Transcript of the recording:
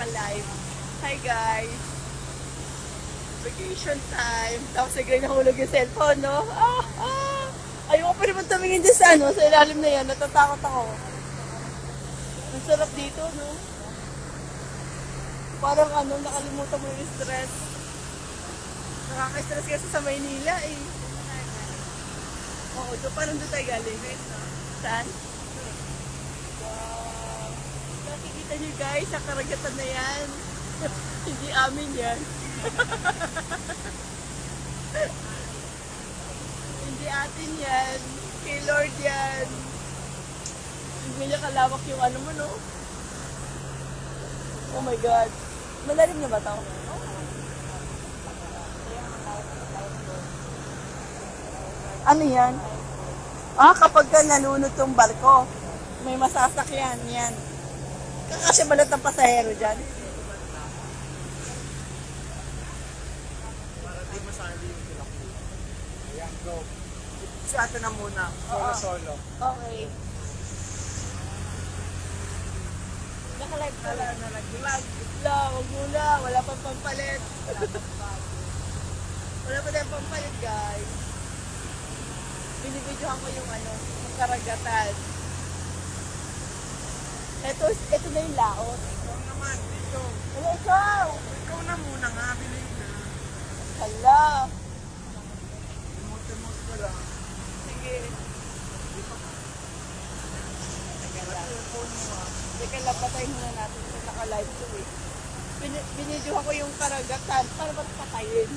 naka-live. Hi guys! Vacation time. Tapos nagay nahulog yung cellphone, no? Ayoko pa naman tumingin dyan sa sa ilalim na yan. Natatakot ako. Ang sarap dito, no? Parang nakalimutan mo yung stress. Nakaka-stress kasi sa Maynila, eh. Oo, so parang doon tayo galing. Saan? Wow. Nakikita nyo guys, sa karagatan na yan. Hindi amin yan. Hindi atin yan. Kay Lord yan. Hindi niya kalawak yung mo, no? Oh my God. Malalim na ba ito? Ano yan? Kapag ka nalunod tong barko, may masasakyan yan. Kakasya balot ng pasahero dyan. Para di masali yung tilapia. Ayan, go. Sa atin na muna. Solo-solo. Okay. Naka-live ka lang. Nag-vlog. Wag muna. Wala pang pampalit. Wala pa tayong pampalit, guys. Binibidyohan ko yung yung karagatan. Ito na yung laot. Ikaw naman, dito. Wala ikaw! Ikaw na muna nga, bilhin na. Hala! Remote ko lang. Sige. Phone mo ah. Teka lang, patayin muna natin sa naka-live to eh. Binidyohan ko yung karagatan para ba't patayin?